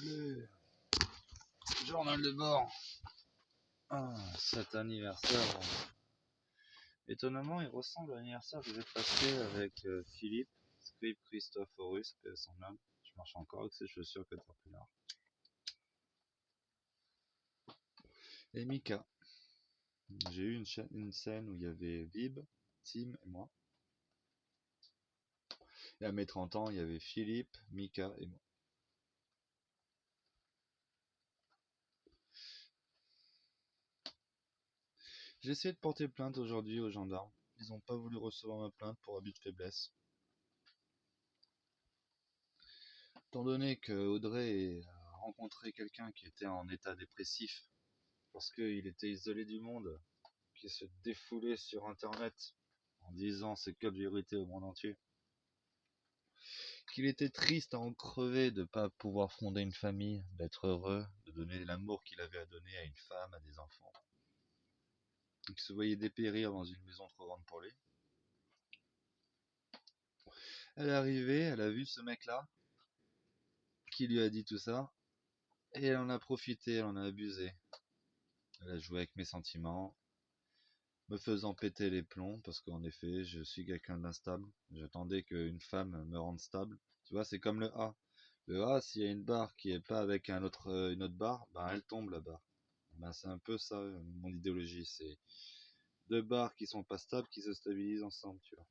Le journal de bord. Ah, cet anniversaire. Étonnamment, il ressemble à l'anniversaire que j'ai passé avec Philippe, Script Christophorus, que son nom. Je marche encore avec ses chaussures Caterpillar. Et Mika. J'ai eu une scène où il y avait Vib, Tim et moi. Et à mes 30 ans, il y avait Philippe, Mika et moi. J'ai essayé de porter plainte aujourd'hui aux gendarmes. Ils n'ont pas voulu recevoir ma plainte pour abus de faiblesse. Étant donné que Audrey a rencontré quelqu'un qui était en état dépressif parce qu'il était isolé du monde, qui se défoulait sur internet en disant ses codes de vérité au monde entier, qu'il était triste à en crever de ne pas pouvoir fonder une famille, d'être heureux, de donner l'amour qu'il avait à donner à une femme, à des enfants, qu'il se voyait dépérir dans une maison trop grande pour lui. Elle est arrivée, elle a vu ce mec-là qui lui a dit tout ça, et elle en a profité, elle en a abusé. Elle a joué avec mes sentiments, me faisant péter les plombs, parce qu'en effet, je suis quelqu'un d'instable. J'attendais qu'une femme me rende stable. Tu vois, c'est comme le A. Le A, s'il y a une barre qui est pas avec une autre barre, ben elle tombe la barre. Ben, c'est un peu ça, mon idéologie. C'est deux barres qui sont pas stables, qui se stabilisent ensemble, tu vois.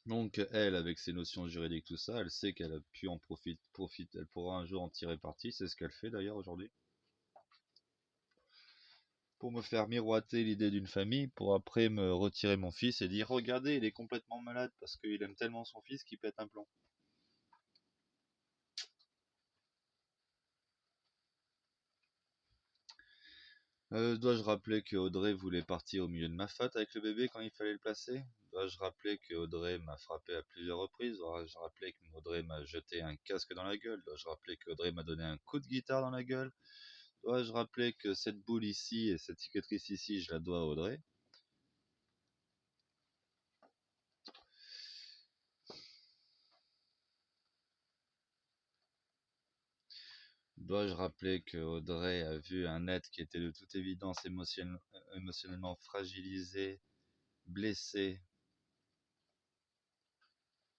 Donc elle, avec ses notions juridiques, tout ça, elle sait qu'elle a pu en profiter, elle pourra un jour en tirer parti, c'est ce qu'elle fait d'ailleurs aujourd'hui. Pour me faire miroiter l'idée d'une famille, pour après me retirer mon fils et dire regardez, il est complètement malade parce qu'il aime tellement son fils qu'il pète un plomb. Dois-je rappeler que Audrey voulait partir au milieu de ma fête avec le bébé quand il fallait le placer? Dois-je rappeler que Audrey m'a frappé à plusieurs reprises? Dois-je rappeler que Audrey m'a jeté un casque dans la gueule? Dois-je rappeler que Audrey m'a donné un coup de guitare dans la gueule? Dois-je rappeler que cette boule ici et cette cicatrice ici, je la dois à Audrey? Dois-je rappeler que Audrey a vu un être qui était de toute évidence émotionnellement fragilisé, blessé,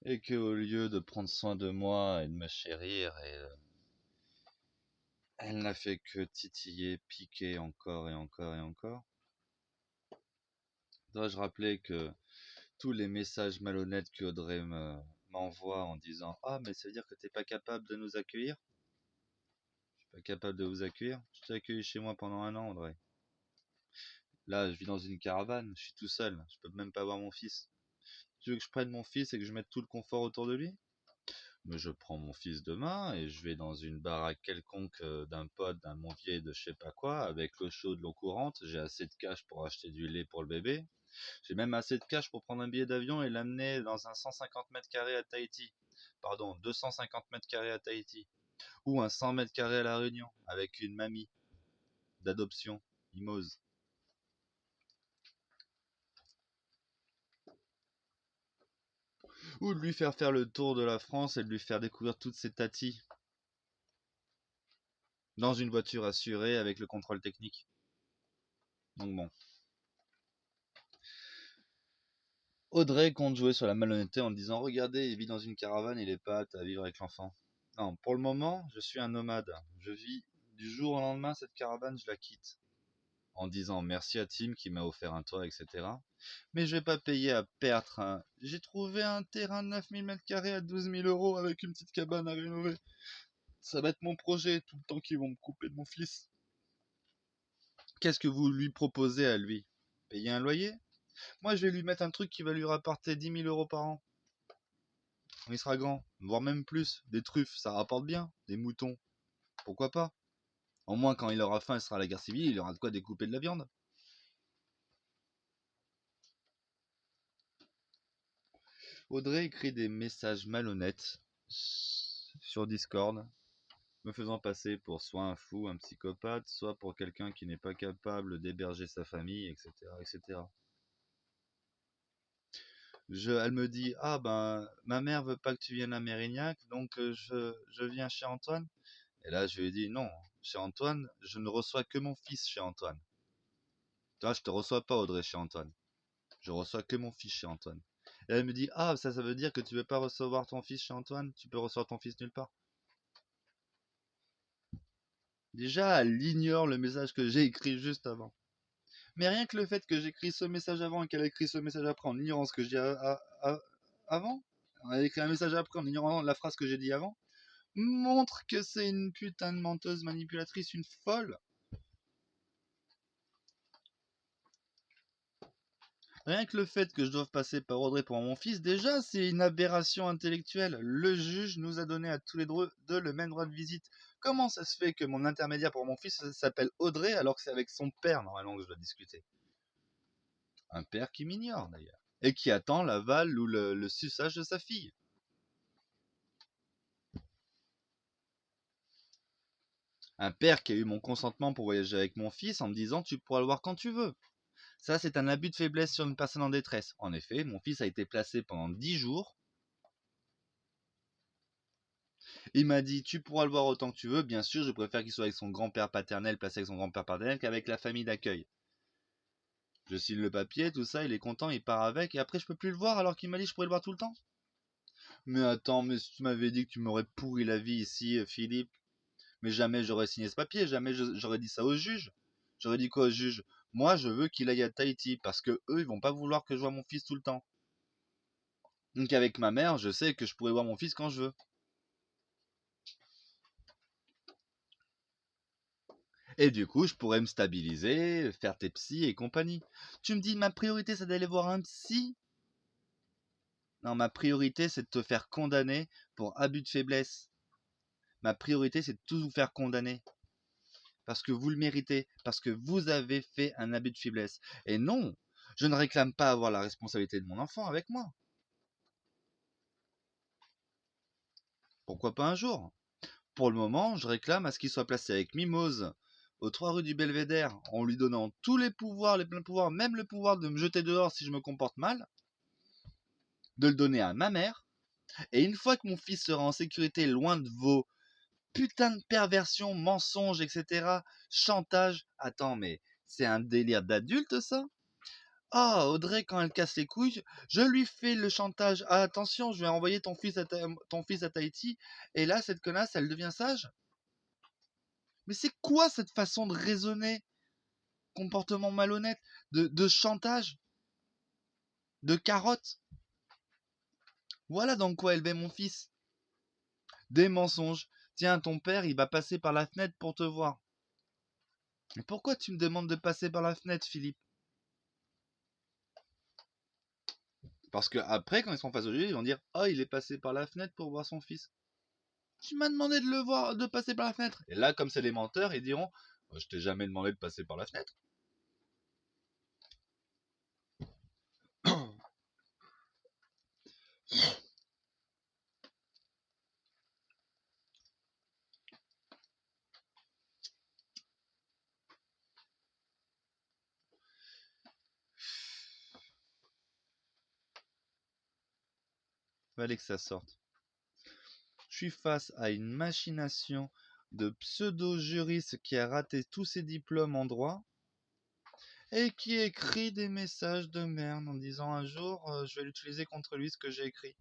et que au lieu de prendre soin de moi et de me chérir, elle n'a fait que titiller, piquer encore et encore et encore? Dois-je rappeler que tous les messages malhonnêtes que Audrey m'envoie en disant ah mais ça veut dire que t'es pas capable de nous accueillir? Je suis pas capable de vous accueillir? Je t'ai accueilli chez moi pendant un an, Audrey. Là, je vis dans une caravane, je suis tout seul, je peux même pas voir mon fils. Tu veux que je prenne mon fils et que je mette tout le confort autour de lui? Mais je prends mon fils demain et je vais dans une baraque quelconque d'un pote, d'un monvier, de je sais pas quoi, avec l'eau chaude, l'eau courante. J'ai assez de cash pour acheter du lait pour le bébé. J'ai même assez de cash pour prendre un billet d'avion et l'amener dans un 150 mètres carrés à Tahiti. Pardon, 250 mètres carrés à Tahiti. Ou un 100 mètres carrés à La Réunion, avec une mamie d'adoption, Imose. Ou de lui faire le tour de la France et de lui faire découvrir toutes ses tatis. Dans une voiture assurée avec le contrôle technique. Donc bon. Audrey compte jouer sur la malhonnêteté en disant regardez, il vit dans une caravane, il est pas apte à vivre avec l'enfant. Non, pour le moment, je suis un nomade. Je vis du jour au lendemain, cette caravane, je la quitte. En disant merci à Tim qui m'a offert un toit, etc. Mais je vais pas payer à perdre. J'ai trouvé un terrain de 9000 m² à 12 000 € avec une petite cabane à rénover. Ça va être mon projet tout le temps qu'ils vont me couper de mon fils. Qu'est-ce que vous lui proposez à lui? Payer un loyer? Moi, je vais lui mettre un truc qui va lui rapporter 10 000 € par an. Il sera grand, voire même plus. Des truffes, ça rapporte bien. Des moutons, pourquoi pas? Au moins, quand il aura faim, il sera à la guerre civile, il aura de quoi découper de la viande. Audrey écrit des messages malhonnêtes sur Discord, me faisant passer pour soit un fou, un psychopathe, soit pour quelqu'un qui n'est pas capable d'héberger sa famille, etc., etc. Elle me dit, ah ben, ma mère veut pas que tu viennes à Mérignac, donc je viens chez Antoine. Et là, je lui ai dit, non, chez Antoine, je ne reçois que mon fils chez Antoine. Toi, je te reçois pas, Audrey, chez Antoine. Je reçois que mon fils chez Antoine. Et elle me dit, ah, ça veut dire que tu veux pas recevoir ton fils chez Antoine? Tu peux recevoir ton fils nulle part. Déjà, elle ignore le message que j'ai écrit juste avant. Mais rien que le fait que j'écris ce message avant et qu'elle a écrit ce message après en ignorant ce que j'ai avant, elle a écrit un message après en ignorant la phrase que j'ai dit avant, montre que c'est une putain de menteuse manipulatrice, une folle. Rien que le fait que je doive passer par Audrey pour mon fils, déjà, c'est une aberration intellectuelle. Le juge nous a donné à tous les deux le même droit de visite. Comment ça se fait que mon intermédiaire pour mon fils s'appelle Audrey alors que c'est avec son père, normalement, que je dois discuter? Un père qui m'ignore, d'ailleurs. Et qui attend l'aval ou le suçage de sa fille. Un père qui a eu mon consentement pour voyager avec mon fils en me disant tu pourras le voir quand tu veux. Ça, c'est un abus de faiblesse sur une personne en détresse. En effet, mon fils a été placé pendant 10 jours. Il m'a dit tu pourras le voir autant que tu veux. Bien sûr, je préfère qu'il soit avec son grand-père paternel, placé avec son grand-père paternel, qu'avec la famille d'accueil. Je signe le papier, tout ça, il est content, il part avec, et après je peux plus le voir alors qu'il m'a dit que je pourrais le voir tout le temps. Mais attends, mais tu m'avais dit que tu m'aurais pourri la vie ici, Philippe. Mais jamais j'aurais signé ce papier, jamais j'aurais dit ça au juge. J'aurais dit quoi au juge? Moi, je veux qu'il aille à Tahiti, parce que eux, ils vont pas vouloir que je voie mon fils tout le temps. Donc avec ma mère, je sais que je pourrais voir mon fils quand je veux. Et du coup, je pourrais me stabiliser, faire tes psys et compagnie. Tu me dis, ma priorité, c'est d'aller voir un psy? Non, ma priorité, c'est de te faire condamner pour abus de faiblesse. Ma priorité, c'est de tout vous faire condamner. Parce que vous le méritez, parce que vous avez fait un abus de faiblesse. Et non, je ne réclame pas avoir la responsabilité de mon enfant avec moi. Pourquoi pas un jour? Pour le moment, je réclame à ce qu'il soit placé avec Mimose, aux 3 rues du Belvédère, en lui donnant tous les pouvoirs, les pleins pouvoirs, même le pouvoir de me jeter dehors si je me comporte mal, de le donner à ma mère, et une fois que mon fils sera en sécurité loin de vos putains de perversions, mensonges, etc., chantage, attends, mais c'est un délire d'adulte ça? Ah, Audrey, quand elle casse les couilles, je lui fais le chantage. Ah, attention, je vais envoyer ton fils à Tahiti. Et là, cette connasse, elle devient sage? Mais c'est quoi cette façon de raisonner? Comportement malhonnête, de chantage, de carotte. Voilà dans quoi elle met mon fils. Des mensonges. Tiens, ton père, il va passer par la fenêtre pour te voir. Mais pourquoi tu me demandes de passer par la fenêtre, Philippe? Parce que après, quand ils seront face au juge, ils vont dire oh, il est passé par la fenêtre pour voir son fils. Tu m'as demandé de le voir, de passer par la fenêtre. Et là, comme c'est les menteurs, ils diront je t'ai jamais demandé de passer par la fenêtre. Fallait que ça sorte. Je suis face à une machination de pseudo-juriste qui a raté tous ses diplômes en droit et qui écrit des messages de merde en disant un jour je vais l'utiliser contre lui ce que j'ai écrit.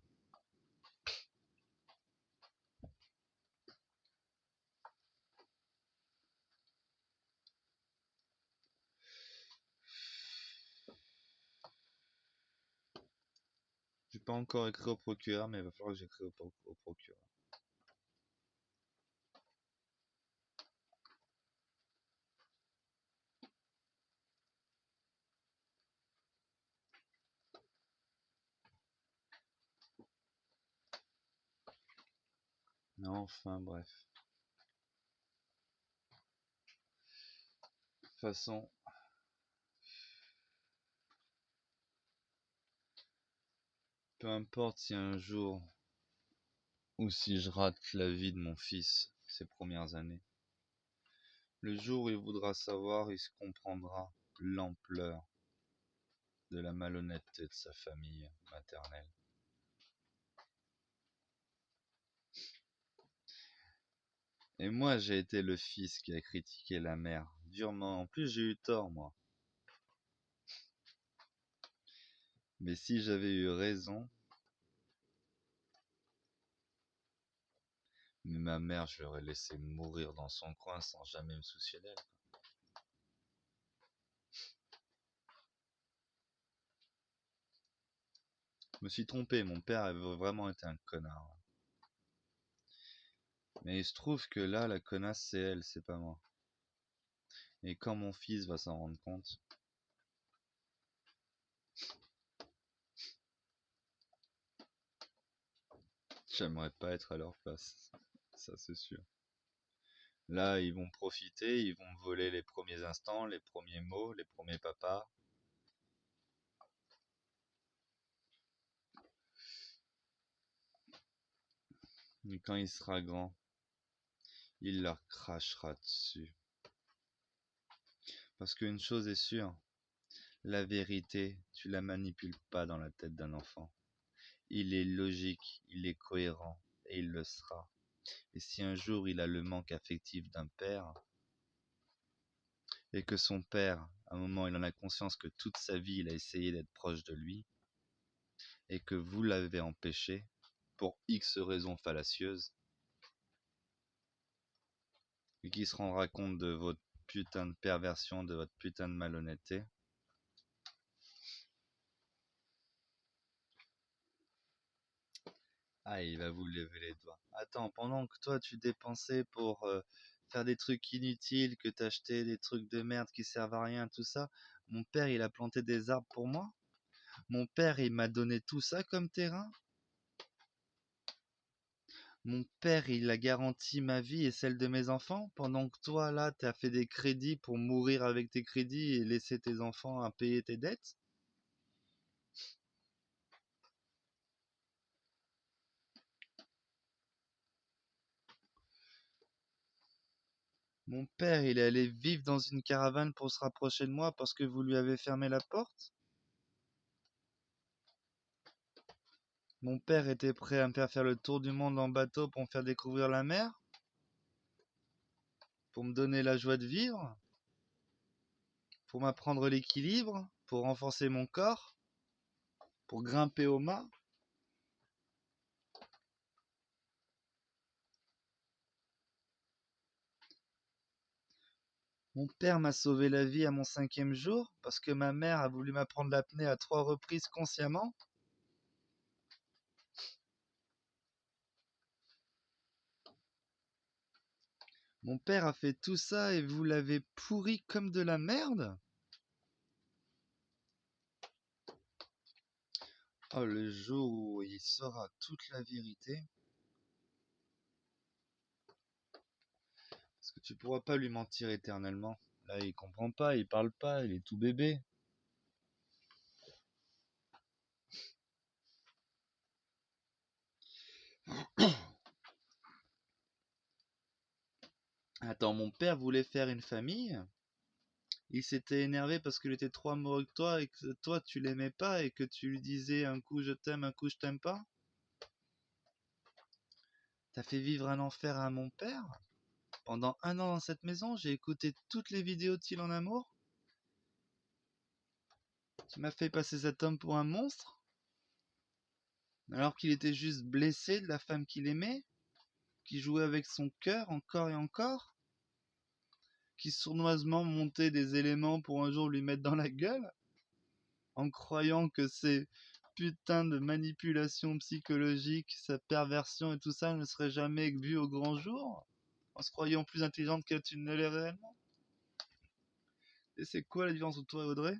J'ai pas encore écrit au procureur, mais il va falloir que j'écris au procureur. Enfin bref. De toute façon, peu importe si un jour ou si je rate la vie de mon fils ces premières années, le jour où il voudra savoir, il se comprendra l'ampleur de la malhonnêteté de sa famille maternelle. Et moi, j'ai été le fils qui a critiqué la mère durement. En plus, j'ai eu tort, moi. Mais si j'avais eu raison, mais ma mère, je l'aurais laissé mourir dans son coin sans jamais me soucier d'elle. Je me suis trompé, mon père avait vraiment été un connard. Mais il se trouve que là, la connasse, c'est elle, c'est pas moi. Et quand mon fils va s'en rendre compte, j'aimerais pas être à leur place. Ça, c'est sûr. Là, ils vont profiter, ils vont voler les premiers instants, les premiers mots, les premiers papas. Et quand il sera grand, il leur crachera dessus. Parce qu'une chose est sûre, la vérité, tu la manipules pas dans la tête d'un enfant. Il est logique, il est cohérent, et il le sera. Et si un jour il a le manque affectif d'un père, et que son père, à un moment, il en a conscience que toute sa vie, il a essayé d'être proche de lui, et que vous l'avez empêché, pour X raisons fallacieuses, et qu'il se rendra compte de votre putain de perversion, de votre putain de malhonnêteté, ah, il va vous lever les doigts. Attends, pendant que toi tu dépensais pour faire des trucs inutiles, que t'achetais des trucs de merde qui servent à rien, tout ça, mon père il a planté des arbres pour moi. Mon père il m'a donné tout ça comme terrain. Mon père il a garanti ma vie et celle de mes enfants, pendant que toi là t'as fait des crédits pour mourir avec tes crédits et laisser tes enfants à payer tes dettes. Mon père il est allé vivre dans une caravane pour se rapprocher de moi parce que vous lui avez fermé la porte. Mon père était prêt à me faire le tour du monde en bateau pour me faire découvrir la mer, pour me donner la joie de vivre, pour m'apprendre l'équilibre, pour renforcer mon corps, pour grimper au mât. Mon père m'a sauvé la vie à mon 5e jour parce que ma mère a voulu m'apprendre l'apnée à 3 reprises consciemment. Mon père a fait tout ça et vous l'avez pourri comme de la merde. Oh, le jour où il saura toute la vérité. Parce que tu pourras pas lui mentir éternellement. Là, il comprend pas, il parle pas, il est tout bébé. Attends, mon père voulait faire une famille. Il s'était énervé parce qu'il était trop amoureux que toi et que toi tu l'aimais pas et que tu lui disais un coup je t'aime, un coup je t'aime pas. T'as fait vivre un enfer à mon père. Pendant 1 an dans cette maison, j'ai écouté toutes les vidéos de T'il en amour. Tu m'as fait passer cet homme pour un monstre alors qu'il était juste blessé de la femme qu'il aimait, qui jouait avec son cœur encore et encore, qui sournoisement montait des éléments pour un jour lui mettre dans la gueule, en croyant que ces putains de manipulations psychologiques, sa perversion et tout ça ne serait jamais vu au grand jour, en se croyant plus intelligente que tu ne l'es réellement. Et c'est quoi la différence entre toi et Audrey?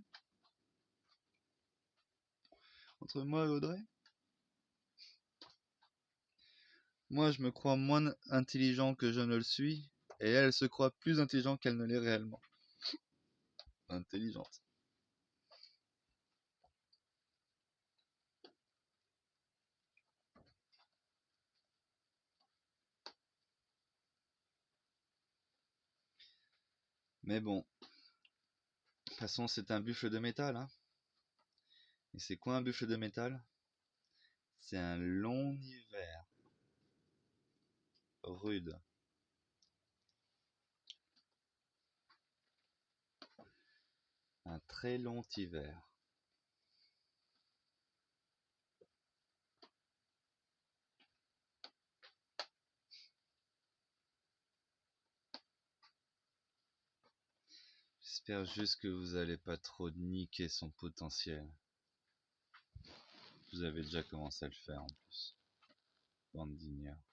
Entre moi et Audrey? Moi, je me crois moins intelligent que je ne le suis, et elle se croit plus intelligente qu'elle ne l'est réellement. Intelligente. Mais bon, de toute façon, c'est un buffle de métal, hein. Et c'est quoi un buffle de métal? C'est un long hiver. Rude. Un très long hiver. J'espère juste que vous allez pas trop niquer son potentiel. Vous avez déjà commencé à le faire en plus. Bande d'ignores.